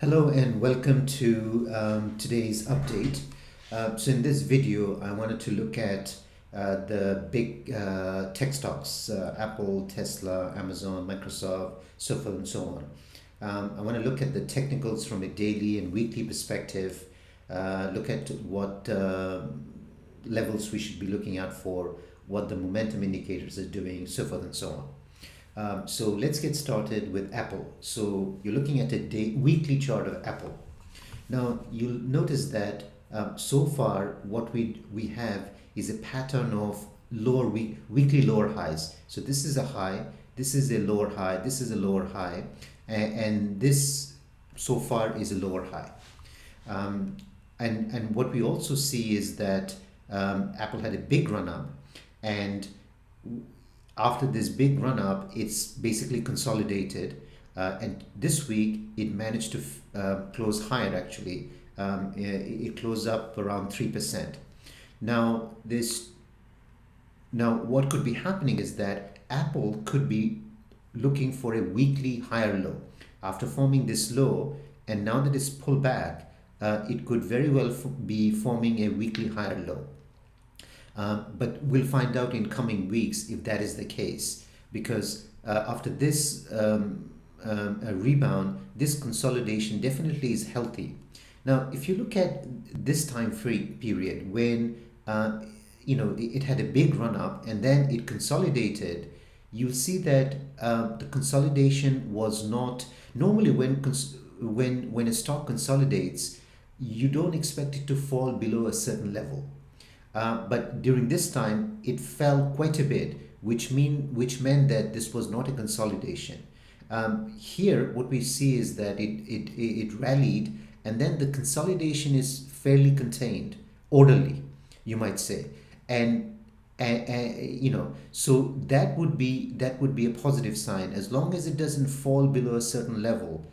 Hello and welcome to today's update. So in this video, I wanted to look at the big tech stocks, Apple, Tesla, Amazon, Microsoft, so forth and so on. I want to look at the technicals from a daily and weekly perspective, look at what levels we should be looking out for, what the momentum indicators are doing, so forth and so on. So let's get started with Apple. So you're looking at a weekly chart of Apple. Now you'll notice that so far what we have is a pattern of weekly lower highs. So this is a high, this is a lower high, this is a lower high, and this so far is a lower high. And what we also see is that Apple had a big run up, and after this big run up, it's basically consolidated. And this week, it managed to close higher actually. It closed up around 3%. Now, what could be happening is that Apple could be looking for a weekly higher low. After forming this low, and now that it's pulled back, it could very well be forming a weekly higher low. But we'll find out in coming weeks if that is the case, because after this rebound, this consolidation definitely is healthy. Now, if you look at this time free period when it had a big run up and then it consolidated, you'll see that the consolidation was not normally when a stock consolidates, you don't expect it to fall below a certain level. But during this time, it fell quite a bit, which meant that this was not a consolidation. Here, what we see is that it rallied, and then the consolidation is fairly contained, orderly, you might say, and so that would be a positive sign as long as it doesn't fall below a certain level.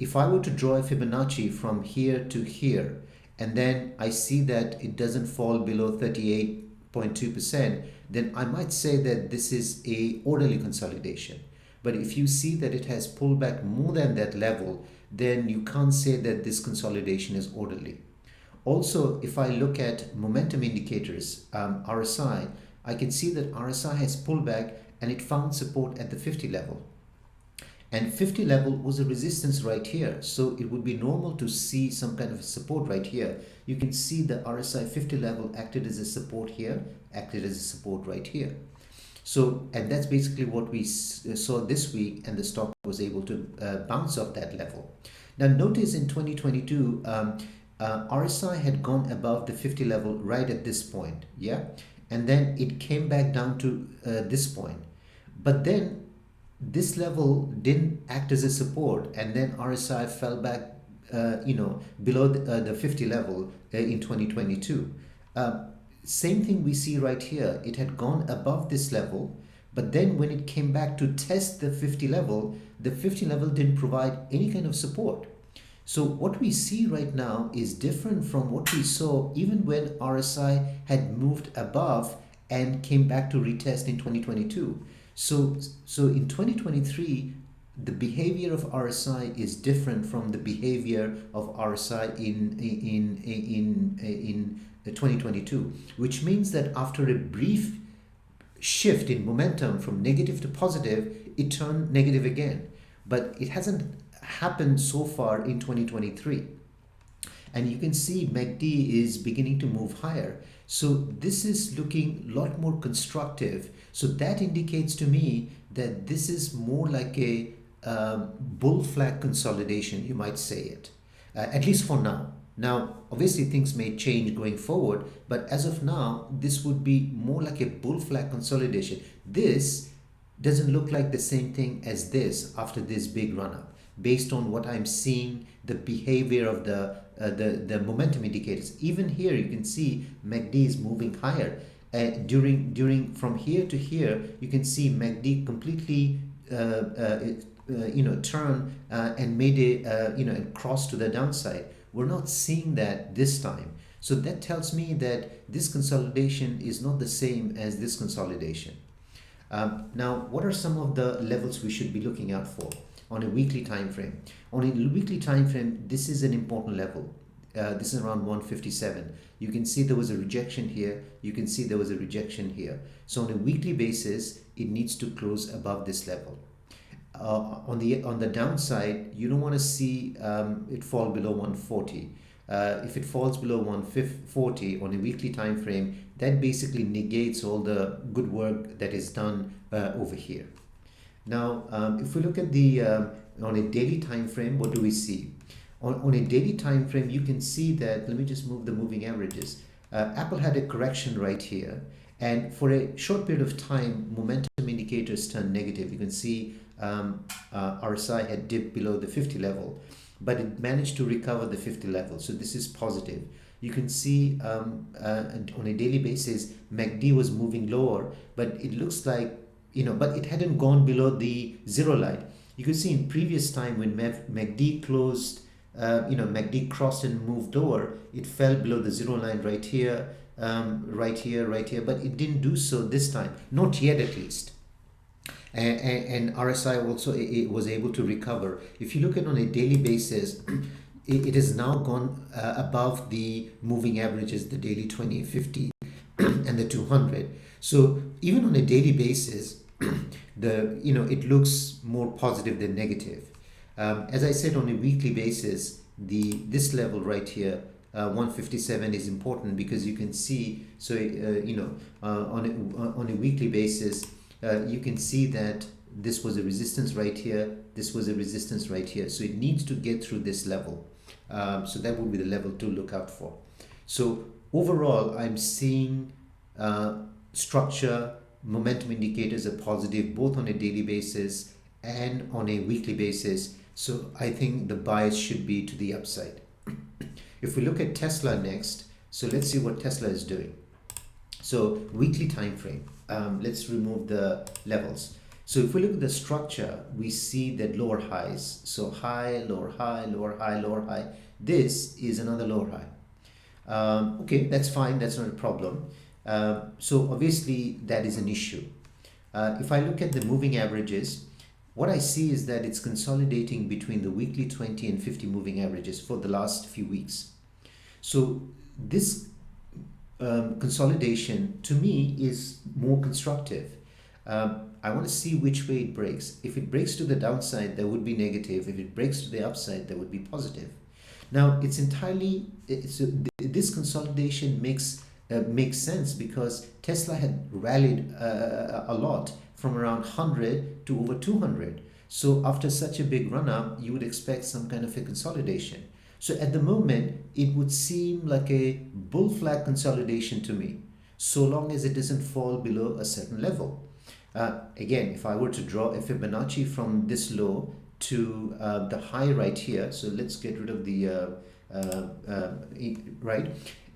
If I were to draw a Fibonacci from here to here, and then I see that it doesn't fall below 38.2%, then I might say that this is a orderly consolidation. But if you see that it has pulled back more than that level, then you can't say that this consolidation is orderly. Also, if I look at momentum indicators, RSI, I can see that RSI has pulled back and it found support at the 50 level. And 50 level was a resistance right here. So it would be normal to see some kind of support right here. You can see the RSI 50 level acted as a support here, acted as a support right here. So, and that's basically what we saw this week, and the stock was able to bounce off that level. Now notice in 2022, RSI had gone above the 50 level right at this point, yeah? And then it came back down to this point. But then this level didn't act as a support, and then RSI fell back below the 50 level in 2022. Same thing we see right here. It had gone above this level, but then when it came back to test the 50 level, the 50 level didn't provide any kind of support. So what we see right now is different from what we saw even when RSI had moved above and came back to retest in 2022. So in 2023, the behavior of RSI is different from the behavior of RSI in 2022, which means that after a brief shift in momentum from negative to positive, it turned negative again. But it hasn't happened so far in 2023. And you can see MACD is beginning to move higher. So this is looking a lot more constructive. So that indicates to me that this is more like a bull flag consolidation, you might say it, at least for now. Now, obviously things may change going forward, but as of now, this would be more like a bull flag consolidation. This doesn't look like the same thing as this after this big run up. Based on what I'm seeing, the behavior of the momentum indicators. Even here, you can see MACD is moving higher. During from here to here, you can see MACD completely turn and made a and cross to the downside. We're not seeing that this time. So that tells me that this consolidation is not the same as this consolidation. Now, what are some of the levels we should be looking out for? on a weekly time frame. On a weekly time frame, this is an important level. This is around 157. You can see there was a rejection here. You can see there was a rejection here. So on a weekly basis, it needs to close above this level. On the downside, you don't want to see it fall below 140. If it falls below 140 on a weekly time frame, that basically negates all the good work that is done over here. Now, if we look at the on a daily time frame, what do we see? On a daily time frame, you can see that, let me just move the moving averages. Apple had a correction right here, and for a short period of time, momentum indicators turned negative. You can see RSI had dipped below the 50 level, but it managed to recover the 50 level. So this is positive. You can see on a daily basis, MACD was moving lower, but it looks like, but it hadn't gone below the zero line. You can see in previous time when MACD closed, MACD crossed and moved lower, it fell below the zero line right here, right here, but it didn't do so this time, not yet at least. And RSI also it was able to recover. If you look at on a daily basis, it has now gone above the moving averages, the daily 20, 50, and the 200. So even on a daily basis, it looks more positive than negative. As I said, on a weekly basis, this level right here, 157 is important because you can see, so on a weekly basis, you can see that this was a resistance right here, this was a resistance right here, so it needs to get through this level. So that would be the level to look out for. So overall, I'm seeing structure, momentum indicators are positive both on a daily basis and on a weekly basis. So I think the bias should be to the upside. If we look at Tesla next, so let's see what Tesla is doing. So weekly time frame, let's remove the levels. So if we look at the structure, we see that lower highs. So high, lower high, lower high, lower high. This is another lower high. Okay, that's fine. That's not a problem. So obviously that is an issue. If I look at the moving averages, what I see is that it's consolidating between the weekly 20 and 50 moving averages for the last few weeks. So this consolidation to me is more constructive. I want to see which way it breaks. If it breaks to the downside, there would be negative. If it breaks to the upside, there would be positive. Now, this consolidation makes sense because Tesla had rallied a lot from around 100 to over 200. So after such a big run up, you would expect some kind of a consolidation. So at the moment, it would seem like a bull flag consolidation to me, so long as it doesn't fall below a certain level. Again, if I were to draw a Fibonacci from this low to the high right here, so let's get rid of the right,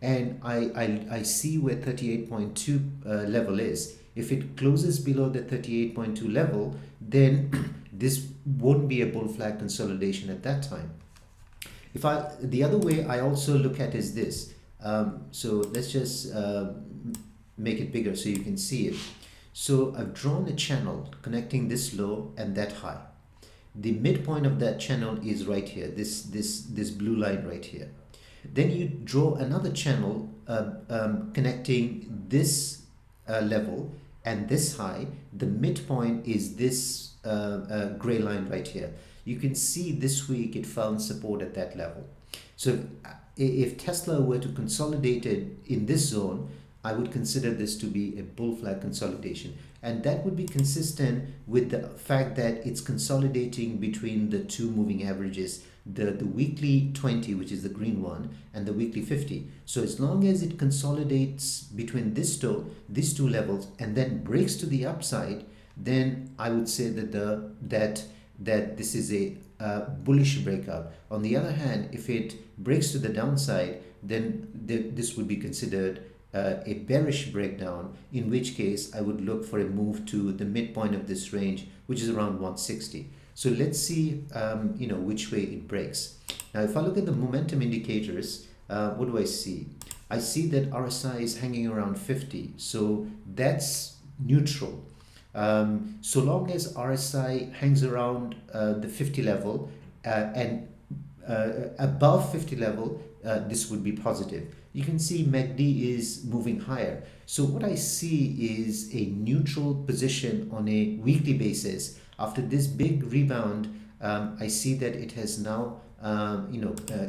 and I see where 38.2 level is. If it closes below the 38.2 level, then this won't be a bull flag consolidation at that time. The other way I also look at is this. So let's just make it bigger so you can see it. So I've drawn a channel connecting this low and that high. The midpoint of that channel is right here, this blue line right here. Then you draw another channel connecting this level and this high. The midpoint is this gray line right here. You can see this week it found support at that level. So if Tesla were to consolidate it in this zone, I would consider this to be a bull flag consolidation. And that would be consistent with the fact that it's consolidating between the two moving averages, the weekly 20, which is the green one, and the weekly 50. So as long as it consolidates between these two levels and then breaks to the upside, then I would say that this is a bullish breakout. On the other hand, if it breaks to the downside, then this would be considered a bearish breakdown, in which case I would look for a move to the midpoint of this range, which is around 160. So let's see which way it breaks. Now if I look at the momentum indicators, what do I see? I see that RSI is hanging around 50, so that's neutral. So long as RSI hangs around the 50 level and above 50 level, this would be positive. You can see MACD is moving higher. So what I see is a neutral position on a weekly basis. After this big rebound, I see that it has now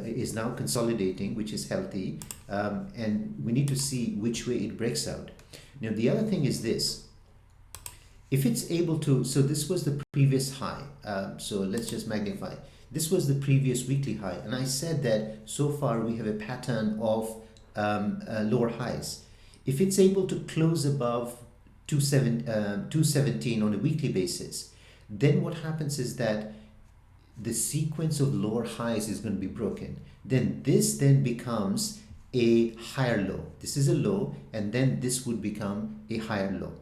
is now consolidating, which is healthy, and we need to see which way it breaks out. Now the other thing is this: if it's able to, so this was the previous high, so let's just magnify. This was the previous weekly high, and I said that so far we have a pattern of lower highs. If it's able to close above 217 on a weekly basis, then what happens is that the sequence of lower highs is going to be broken. Then this then becomes a higher low. This is a low, and then this would become a higher low.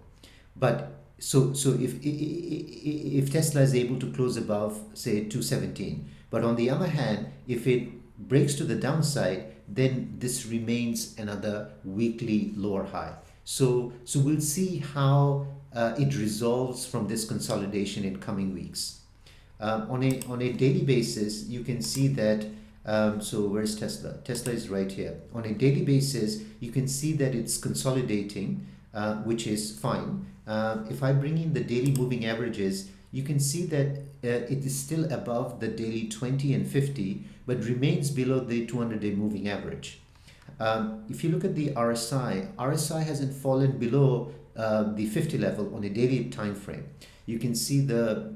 But so if Tesla is able to close above, say, 217, but on the other hand, if it breaks to the downside, then this remains another weekly lower high. So we'll see how it resolves from this consolidation in coming weeks. On a daily basis, you can see that. So where's Tesla? Tesla is right here. On a daily basis, you can see that it's consolidating, which is fine. If I bring in the daily moving averages, you can see that it is still above the daily 20 and 50, but remains below the 200-day moving average. If you look at the RSI hasn't fallen below the 50 level on a daily time frame. You can see the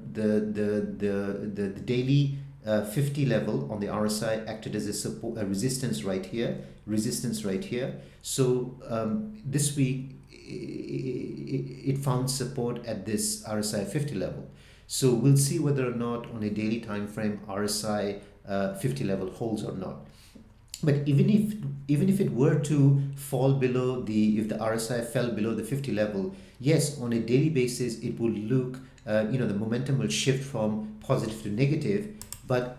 daily 50 level on the RSI acted as a resistance right here, So this week it found support at this RSI 50 level. So we'll see whether or not on a daily time frame RSI 50 level holds or not. But even if it were to fall below if the RSI fell below the 50 level, yes, on a daily basis it will look, the momentum will shift from positive to negative. But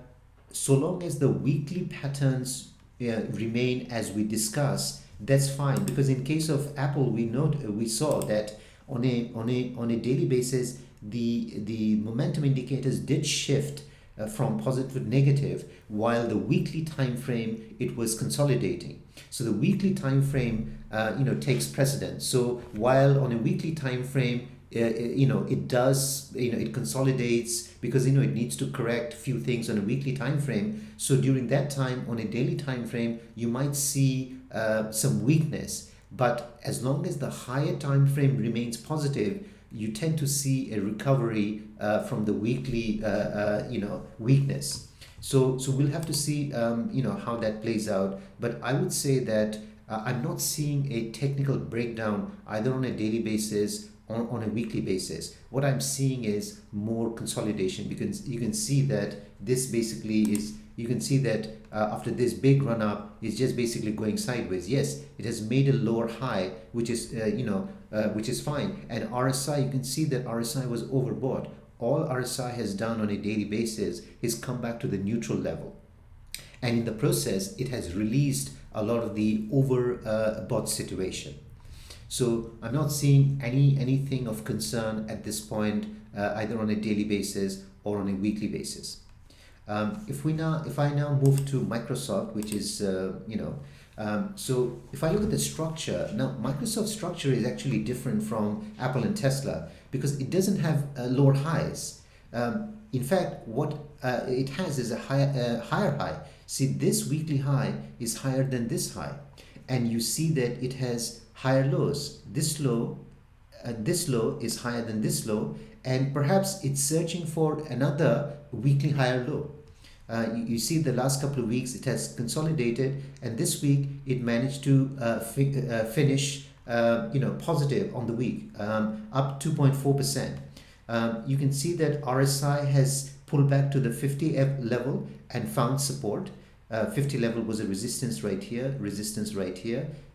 so long as the weekly patterns remain as we discuss, that's fine. Because in case of Apple, we saw that on a daily basis, the momentum indicators did shift from positive to negative, while the weekly time frame it was consolidating. So the weekly time frame takes precedence. So while on a weekly time frame it does, it consolidates because it needs to correct few things on a weekly time frame. So during that time, on a daily time frame, you might see some weakness. But as long as the higher time frame remains positive, you tend to see a recovery from the weekly weakness. So we'll have to see how that plays out. But I would say that I'm not seeing a technical breakdown either on a daily basis or on a weekly basis. What I'm seeing is more consolidation, because you can see that this basically is, you can see that after this big run up is just basically going sideways. Yes, it has made a lower high, which is which is fine. And RSI, you can see that RSI was overbought. All RSI has done on a daily basis is come back to the neutral level, and in the process it has released a lot of the overbought situation. So I'm not seeing anything of concern at this point, either on a daily basis or on a weekly basis. If I now move to Microsoft, which is so if I look at the structure now, Microsoft's structure is actually different from Apple and Tesla because it doesn't have lower highs. In fact, what it has is a higher high. See, this weekly high is higher than this high, and you see that it has higher lows. This low is higher than this low, and perhaps it's searching for another weekly higher low. You see the last couple of weeks it has consolidated, and this week it managed to finish positive on the week, up 2.4%. You can see that RSI has pulled back to the 50 level and found support. 50 level was a resistance right here,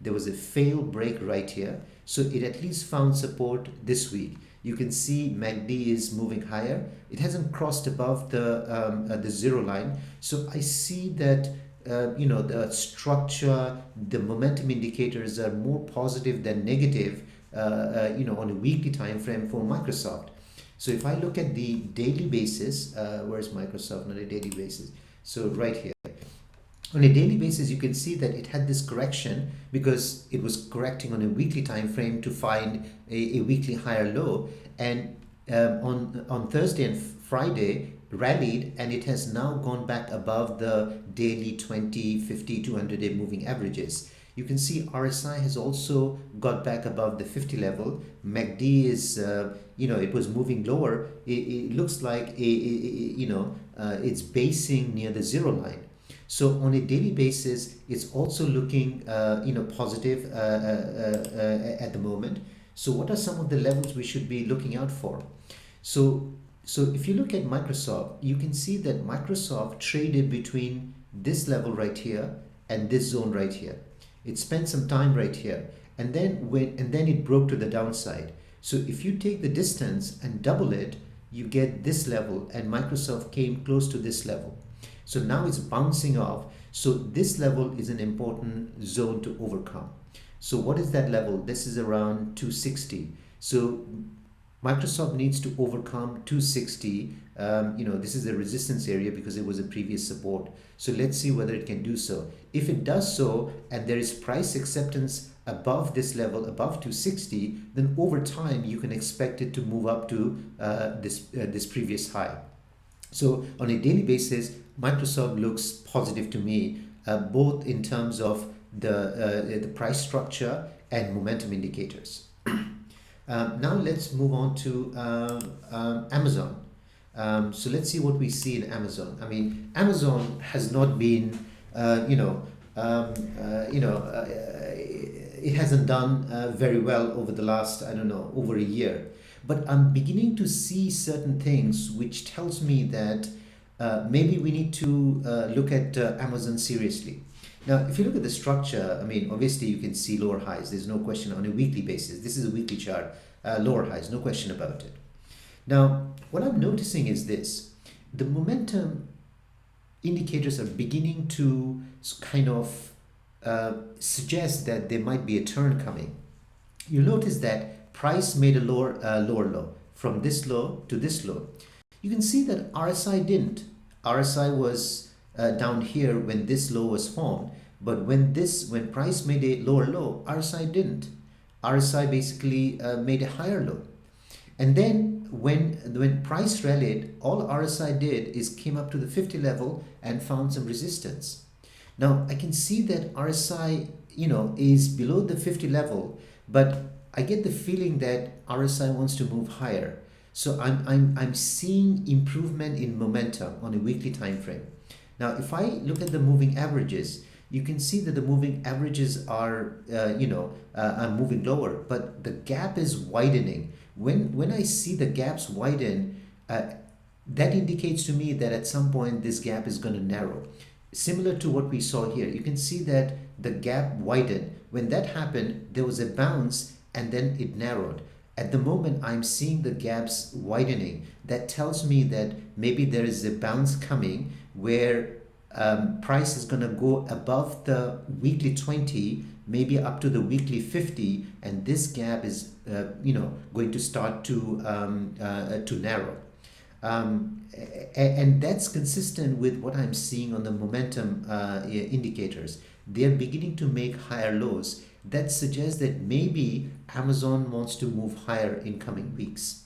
there was a fail break right here, so it at least found support this week. You can see MACD is moving higher. It hasn't crossed above the zero line, so I see that the structure, the momentum indicators are more positive than negative on a weekly time frame for Microsoft. So if I look at the daily basis, where's Microsoft on a daily basis? So right here. On a daily basis, you can see that it had this correction because it was correcting on a weekly time frame to find a weekly higher low. And on Thursday and Friday, rallied, and it has now gone back above the daily 20, 50, 200-day moving averages. You can see RSI has also got back above the 50 level. MACD is, it was moving lower. It looks like it's basing near the zero line. So on a daily basis, it's also looking, positive at the moment. So what are some of the levels we should be looking out for? So if you look at Microsoft, you can see that Microsoft traded between this level right here and this zone right here. It spent some time right here, and then it broke to the downside. So if you take the distance and double it, you get this level, and Microsoft came close to this level. So now it's bouncing off. So this level is an important zone to overcome. So what is that level? This is around 260. So Microsoft needs to overcome 260. This is a resistance area because it was a previous support. So let's see whether it can do so. If it does so, and there is price acceptance above this level, above 260, then over time you can expect it to move up to this previous high. So on a daily basis, Microsoft looks positive to me, both in terms of the price structure and momentum indicators. Now let's move on to Amazon. So let's see what we see in Amazon. I mean, Amazon has not been, it hasn't done very well over the last, over a year. But I'm beginning to see certain things which tells me that maybe we need to look at Amazon seriously. Now, if you look at the structure, I mean, obviously you can see lower highs. There's no question on a weekly basis. This is a weekly chart, lower highs, no question about it. Now, what I'm noticing is this. The momentum indicators are beginning to kind of suggest that there might be a turn coming. You'll notice that price made a lower low from this low to this low. You can see that RSI didn't. RSI was down here when this low was formed, but when price made a lower low, RSI didn't. RSI basically made a higher low. And then when price rallied, all RSI did is came up to the 50 level and found some resistance. Now I can see that RSI, is below the 50 level, but I get the feeling that RSI wants to move higher. So I'm seeing improvement in momentum on a weekly time frame. Now, if I look at the moving averages, you can see that the moving averages are, are moving lower, but the gap is widening. When I see the gaps widen, that indicates to me that at some point this gap is going to narrow. Similar to what we saw here, you can see that the gap widened. When that happened, there was a bounce and then it narrowed. At the moment, I'm seeing the gaps widening. That tells me that maybe there is a bounce coming where price is going to go above the weekly 20, maybe up to the weekly 50, and this gap is going to start to narrow. And that's consistent with what I'm seeing on the momentum indicators. They're beginning to make higher lows. That suggests that maybe Amazon wants to move higher in coming weeks.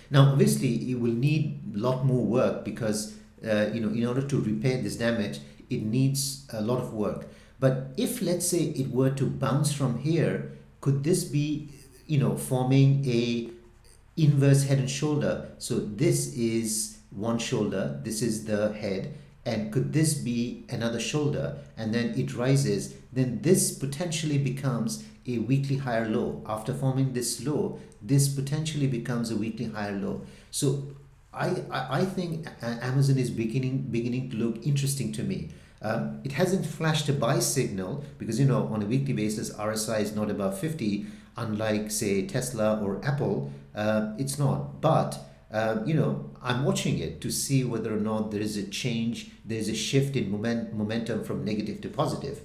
Now, obviously, it will need a lot more work because, in order to repair this damage, it needs a lot of work. But if, let's say, it were to bounce from here, could this be, forming a inverse head and shoulder? So this is one shoulder, this is the head, and could this be another shoulder, and then it rises, then this potentially becomes a weekly higher low. After forming this low, this potentially becomes a weekly higher low. So I think Amazon is beginning to look interesting to me. It hasn't flashed a buy signal because, on a weekly basis, RSI is not above 50, unlike, say, Tesla or Apple. It's not. But, I'm watching it to see whether or not there is a change, there is a shift in momentum from negative to positive.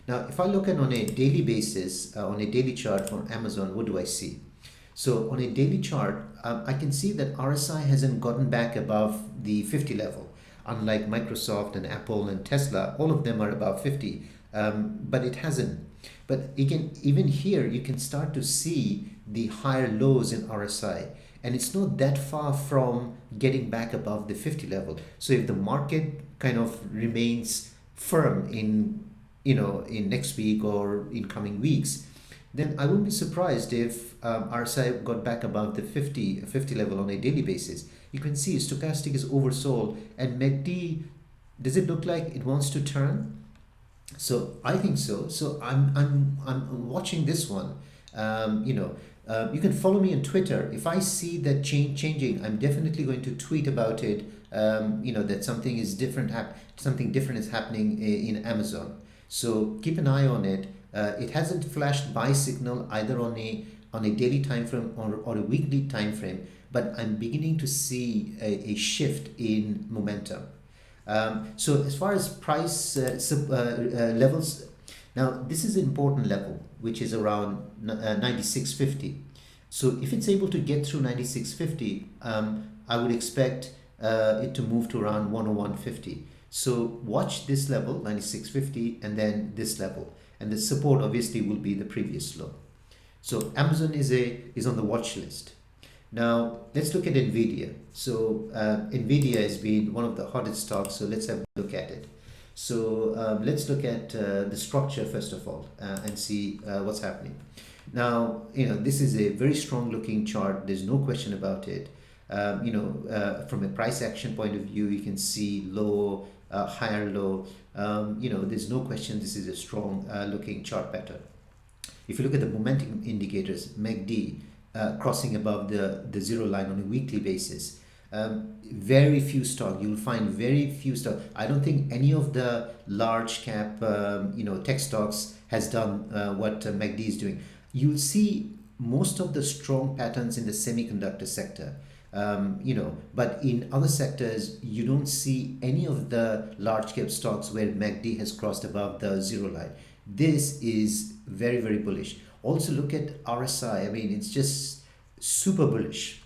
Now, if I look at on a daily basis, on a daily chart for Amazon, what do I see? So on a daily chart, I can see that RSI hasn't gotten back above the 50 level. Unlike Microsoft and Apple and Tesla, all of them are above 50, but it hasn't. But again, even here, you can start to see the higher lows in RSI, and it's not that far from getting back above the 50 level. So if the market kind of remains firm in, in next week or in coming weeks, then I wouldn't be surprised if RSI got back above the 50 level on a daily basis. You can see stochastic is oversold, and MACD, does it look like it wants to turn? So I think so. So I'm watching this one. You can follow me on Twitter. If I see that changing, I'm definitely going to tweet about it. That something different is happening in Amazon. So keep an eye on it. It hasn't flashed buy signal either on a daily time frame or a weekly time frame, but I'm beginning to see a shift in momentum. So as far as price levels, now this is an important level, which is around 96.50. So if it's able to get through 96.50, I would expect it to move to around 101.50. So watch this level, 96.50, and then this level. And the support obviously will be the previous low. So Amazon is on the watch list. Now let's look at Nvidia. So Nvidia has been one of the hottest stocks. So let's have a look at it. So let's look at the structure first of all and see what's happening. Now this is a very strong looking chart. There's no question about it. From a price action point of view, you can see low, higher low. There's no question this is a strong looking chart pattern. If you look at the momentum indicators, MACD crossing above the zero line on a weekly basis, very few stock. You'll find very few stock. I don't think any of the large cap tech stocks has done what MACD is doing. You'll see most of the strong patterns in the semiconductor sector. But in other sectors, you don't see any of the large cap stocks where MACD has crossed above the zero line. This is very, very bullish. Also look at RSI. I mean, it's just super bullish.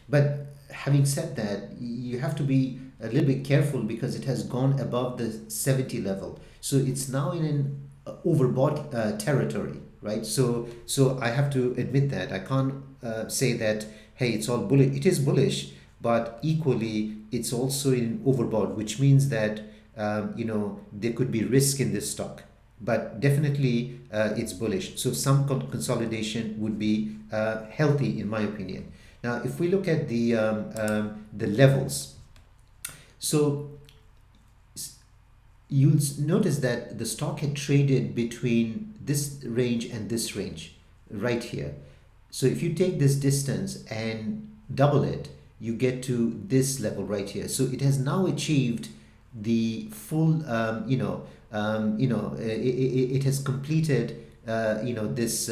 But having said that, you have to be a little bit careful because it has gone above the 70 level. So it's now in an overbought territory, right? So I have to admit that. I can't say that, hey, it's all bullish. It is bullish, but equally, it's also in overbought, which means that, there could be risk in this stock. But definitely it's bullish. So some consolidation would be healthy in my opinion. Now, if we look at the levels, so you'll notice that the stock had traded between this range and this range right here. So if you take this distance and double it, you get to this level right here. So it has now achieved the full, it has completed, this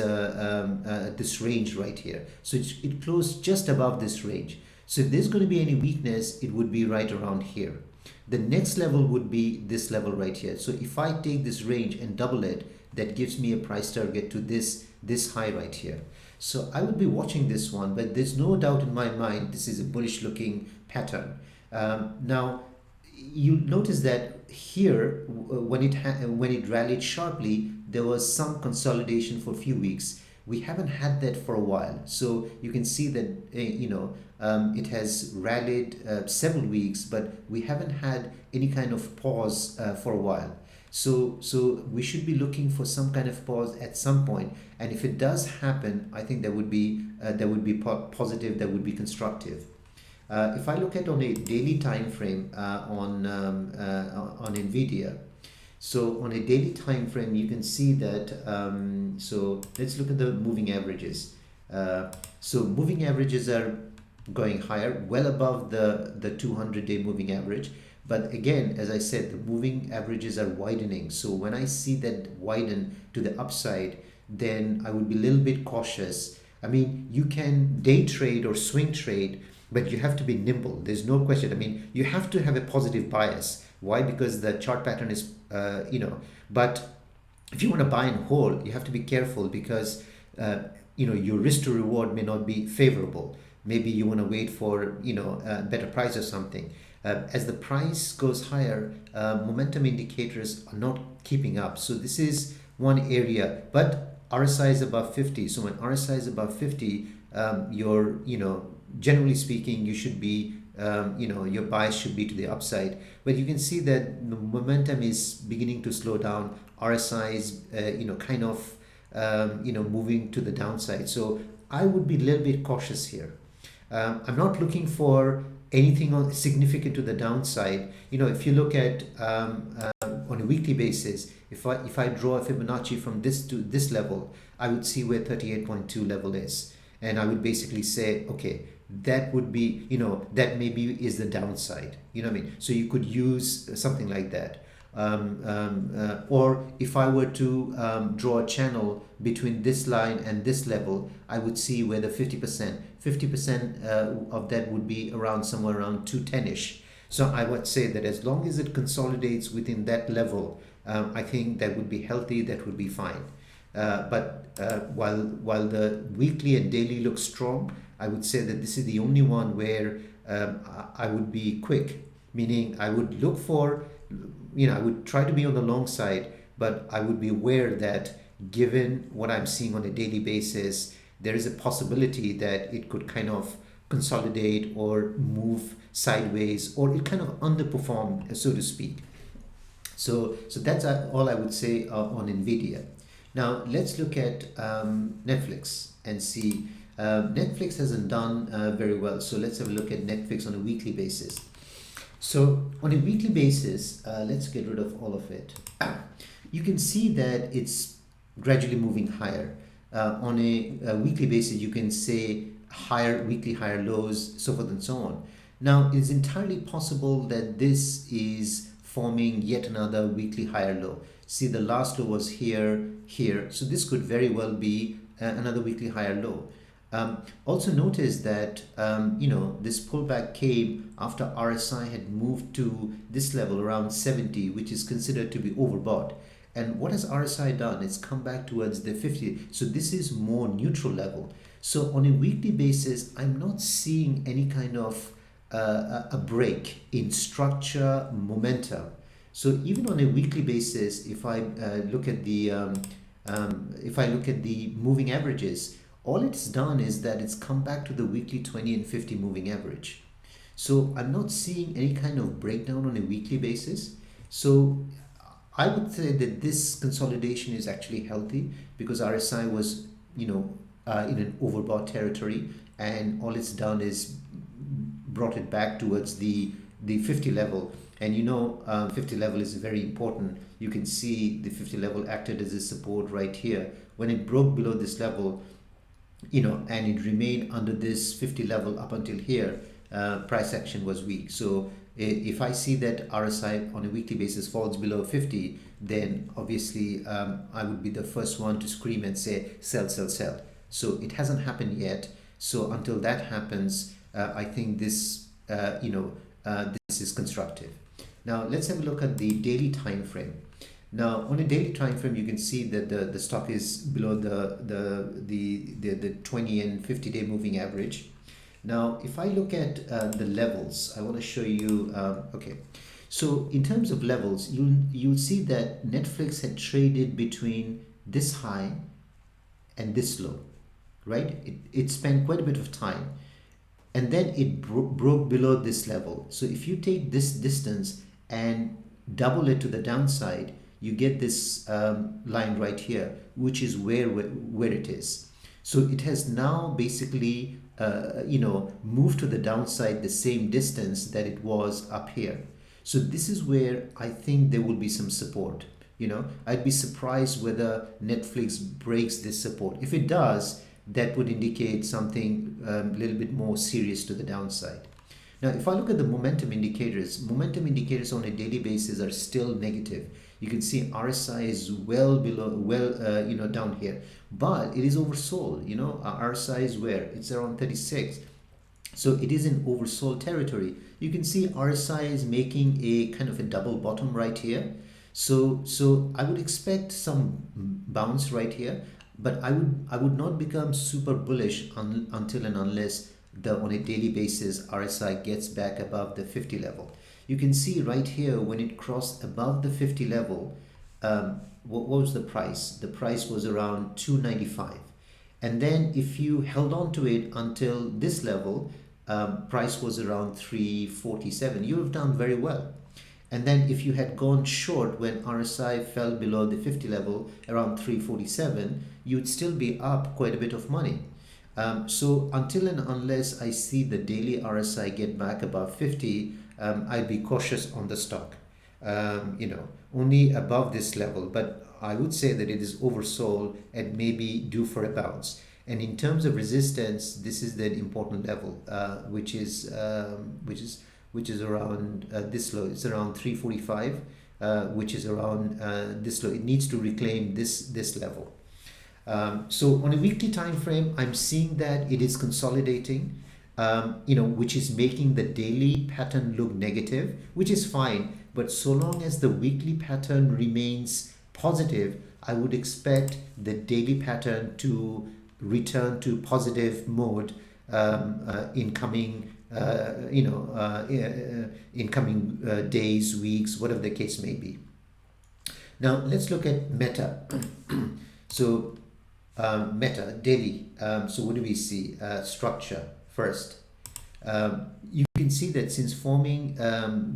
range right here. So it closed just above this range. So if there's going to be any weakness, it would be right around here. The next level would be this level right here. So if I take this range and double it, that gives me a price target to this high right here. So I would be watching this one, but there's no doubt in my mind this is a bullish looking pattern. Now you notice that here when it rallied sharply, there was some consolidation for a few weeks. We haven't had that for a while, so you can see that it has rallied several weeks, but we haven't had any kind of pause for a while. So we should be looking for some kind of pause at some point, and if it does happen, I think that would be positive, that would be constructive. If I look at on a daily time frame on Nvidia, so on a daily time frame, you can see that. So let's look at the moving averages. So moving averages are going higher, well above the 200-day moving average. But again, as I said, the moving averages are widening. So when I see that widen to the upside, then I would be a little bit cautious. I mean, you can day trade or swing trade, but you have to be nimble. There's no question. I mean, you have to have a positive bias. Why? Because the chart pattern is, but if you want to buy in whole, you have to be careful because your risk to reward may not be favorable. Maybe you want to wait for a better price or something. As the price goes higher, momentum indicators are not keeping up. So this is one area, but RSI is above 50. So when RSI is above 50, you're generally speaking, you should be your bias should be to the upside. But you can see that the momentum is beginning to slow down. RSI is kind of moving to the downside. So I would be a little bit cautious here. I'm not looking for anything significant to the downside. If you look at on a weekly basis, if I draw a Fibonacci from this to this level, I would see where 38.2 level is, and I would basically say, okay, that would be, that maybe is the downside. You know what I mean? So you could use something like that. Or if I were to draw a channel between this line and this level, I would see where the 50% of that would be around somewhere around 210-ish. So I would say that as long as it consolidates within that level, I think that would be healthy, that would be fine. But while the weekly and daily look strong, I would say that this is the only one where I would be quick, meaning I would look for, I would try to be on the long side, but I would be aware that given what I'm seeing on a daily basis, there is a possibility that it could kind of consolidate or move sideways, or it kind of underperform, so to speak. So that's all I would say on Nvidia. Now let's look at Netflix and see. Netflix hasn't done very well, so let's have a look at Netflix on a weekly basis. So on a weekly basis, let's get rid of all of it. You can see that it's gradually moving higher. On a weekly basis, you can say weekly higher lows, so forth and so on. Now, it's entirely possible that this is forming yet another weekly higher low. See, the last low was here, so this could very well be another weekly higher low. Also notice that this pullback came after RSI had moved to this level around 70, which is considered to be overbought. And what has RSI done? It's come back towards the 50. So this is more neutral level. So on a weekly basis, I'm not seeing any kind of a break in structure, momentum. So even on a weekly basis, if I look at the moving averages, all it's done is that it's come back to the weekly 20 and 50 moving average. So I'm not seeing any kind of breakdown on a weekly basis. So I would say that this consolidation is actually healthy because RSI was, in an overbought territory, and all it's done is brought it back towards the 50 level. And 50 level is very important. You can see the 50 level acted as a support right here. When it broke below this level, and it remained under this 50 level up until here, price action was weak. So if I see that RSI on a weekly basis falls below 50, then obviously I would be the first one to scream and say sell, sell, sell. So it hasn't happened yet. So until that happens, I think this this is constructive. Now let's have a look at the daily time frame. Now on a daily time frame, you can see that the stock is below the 20 and 50-day moving average. Now if I look at the levels, I want to show you. Okay, so in terms of levels, you'll see that Netflix had traded between this high and this low, right? It spent quite a bit of time, and then it broke below this level. So if you take this distance and double it to the downside, you get this line right here, which is where it is. So it has now basically moved to the downside the same distance that it was up here. So this is where I think there will be some support. I'd be surprised whether Netflix breaks this support. If it does, that would indicate something a little bit more serious to the downside. Now, if I look at the momentum indicators on a daily basis are still negative. You can see RSI is well below, down here, but it is oversold. RSI is where? It's around 36. So it is in oversold territory. You can see RSI is making a kind of a double bottom right here. So I would expect some bounce right here, but I would not become super bullish until and unless the on a daily basis RSI gets back above the 50 level. You can see right here when it crossed above the 50 level, what was the price? The price was around 295. And then if you held on to it until this level, price was around 347. You have done very well. And then if you had gone short when RSI fell below the 50 level around 347, you'd still be up quite a bit of money. So until and unless I see the daily RSI get back above 50, I'd be cautious on the stock. Only above this level, but I would say that it is oversold and maybe due for a bounce. And in terms of resistance, this is the important level, which is around this low. It's around 345, which is around this low. It needs to reclaim this level. So on a weekly time frame, I'm seeing that it is consolidating, which is making the daily pattern look negative, which is fine. But so long as the weekly pattern remains positive, I would expect the daily pattern to return to positive mode in coming, in coming days, weeks, whatever the case may be. Now let's look at Meta. So Meta daily. So what do we see? Structure first. You can see that since forming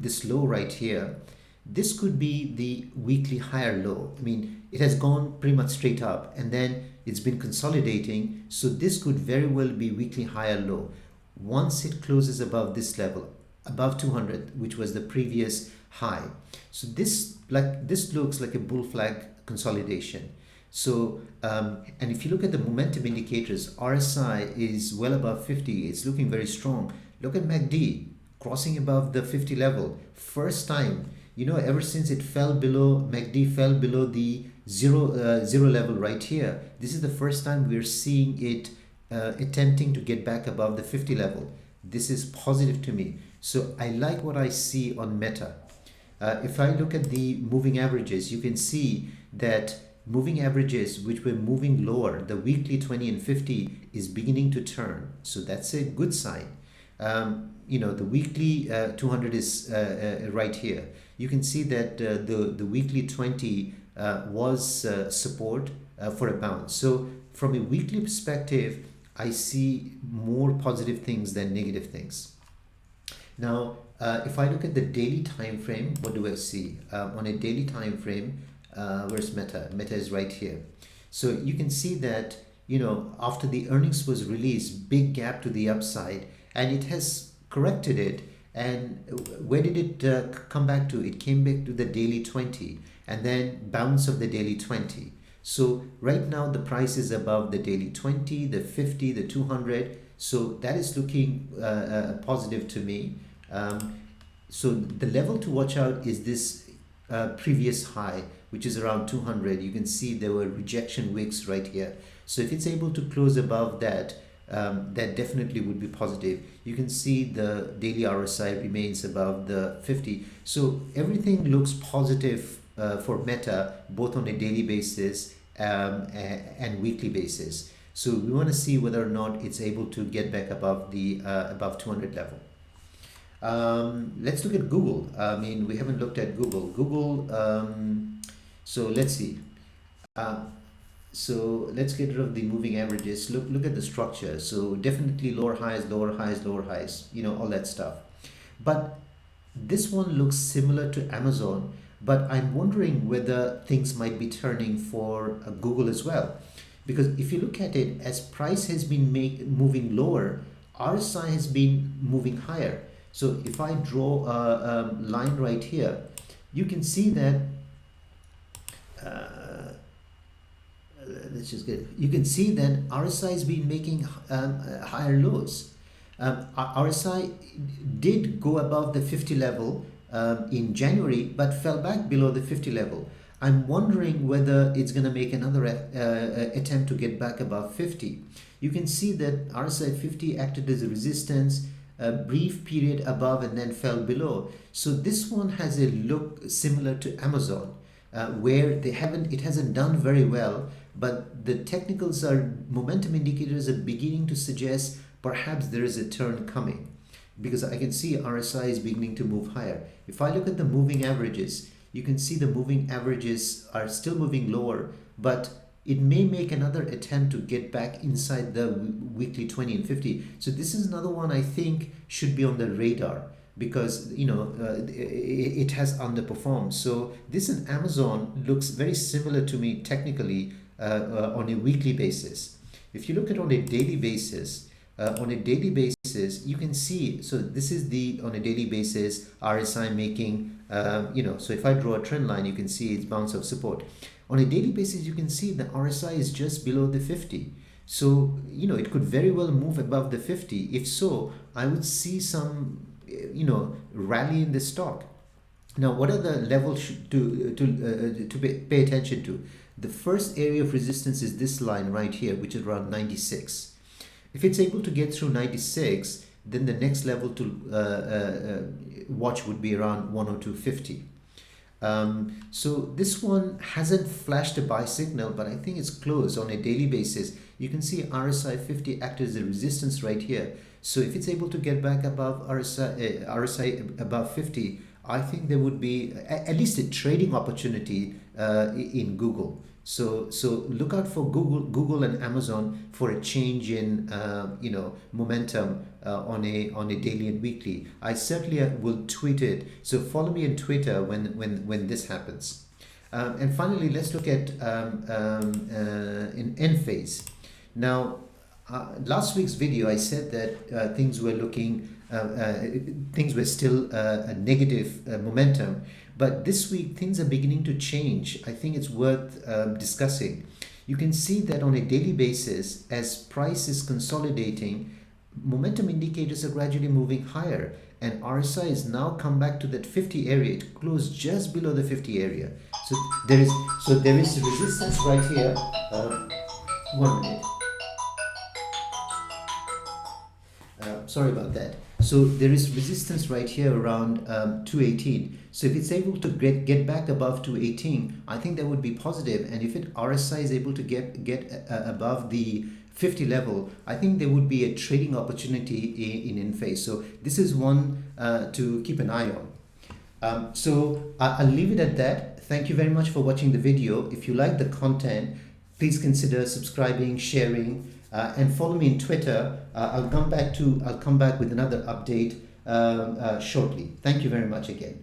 this low right here, this could be the weekly higher low. I mean, it has gone pretty much straight up and then it's been consolidating. So this could very well be weekly higher low. Once it closes above this level, above 200, which was the previous high. So this looks like a bull flag consolidation. So, and if you look at the momentum indicators, RSI is well above 50. It's looking very strong. Look at MACD crossing above the 50 level. First time, ever since it fell below, MACD fell below the zero level right here. This is the first time we're seeing it attempting to get back above the 50 level. This is positive to me. So I like what I see on Meta. If I look at the moving averages, you can see that moving averages which were moving lower, the weekly 20 and 50 is beginning to turn. So that's a good sign. The weekly 200 is right here. You can see that the weekly 20 was support for a bounce. So from a weekly perspective, I see more positive things than negative things. Now, if I look at the daily time frame, what do I see? On a daily time frame, where's Meta? Meta is right here. So you can see that, after the earnings was released, big gap to the upside, and it has corrected it. And where did it come back to? It came back to the daily 20 and then bounce of the daily 20. So right now the price is above the daily 20, the 50, the 200. So that is looking positive to me. So the level to watch out is this previous high, which is around 200. You can see there were rejection wicks right here. So if it's able to close above that, that definitely would be positive. You can see the daily RSI remains above the 50. So everything looks positive for Meta, both on a daily basis and weekly basis. So we want to see whether or not it's able to get back above the above 200 level. Let's look at Google. I mean, we haven't looked at Google. So let's see. So let's get rid of the moving averages. Look at the structure. So definitely lower highs, lower highs, lower highs, all that stuff. But this one looks similar to Amazon, but I'm wondering whether things might be turning for Google as well. Because if you look at it, as price has been moving lower, RSI has been moving higher. So if I draw a line right here, you can see that you can see that RSI has been making higher lows. RSI did go above the 50 level in January, but fell back below the 50 level. I'm wondering whether it's going to make another attempt to get back above 50. You can see that RSI 50 acted as a resistance, a brief period above and then fell below. So this one has a look similar to Amazon. where it hasn't done very well, but the technicals momentum indicators are beginning to suggest perhaps there is a turn coming, because I can see RSI is beginning to move higher. If I look at the moving averages, you can see the moving averages are still moving lower, but it may make another attempt to get back inside the weekly 20 and 50. So this is another one I think should be on the radar, because it has underperformed. So this in Amazon looks very similar to me technically on a weekly basis. If you look at on a daily basis, you can see, so this is the on a daily basis RSI making, so if I draw a trend line, you can see its bounce of support. On a daily basis, you can see the RSI is just below the 50. So, it could very well move above the 50. If so, I would see some, rally in the stock. Now, what are the levels to pay attention to? The first area of resistance is this line right here, which is around 96. If it's able to get through 96, then the next level to watch would be around 102.50. So this one hasn't flashed a buy signal, but I think it's close on a daily basis. You can see RSI 50 act as a resistance right here. So if it's able to get back above RSI above 50, I think there would be at least a trading opportunity in Google. So look out for Google and Amazon for a change in momentum on a daily and weekly. I certainly will tweet it. So follow me on Twitter when this happens. And finally, let's look at in end phase. Now, last week's video, I said that things were still a negative momentum. But this week, things are beginning to change. I think it's worth discussing. You can see that on a daily basis, as price is consolidating, momentum indicators are gradually moving higher. And RSI has now come back to that 50 area. It closed just below the 50 area. So there is resistance right here. 1 minute. Sorry about that. So there is resistance right here around 218. So if it's able to get back above 218, I think that would be positive. And if RSI is able to get above the 50 level, I think there would be a trading opportunity in phase. So this is one to keep an eye on. So I'll leave it at that. Thank you very much for watching the video. If you like the content, please consider subscribing, sharing, and follow me on Twitter. I'll come back with another update shortly. Thank you very much again.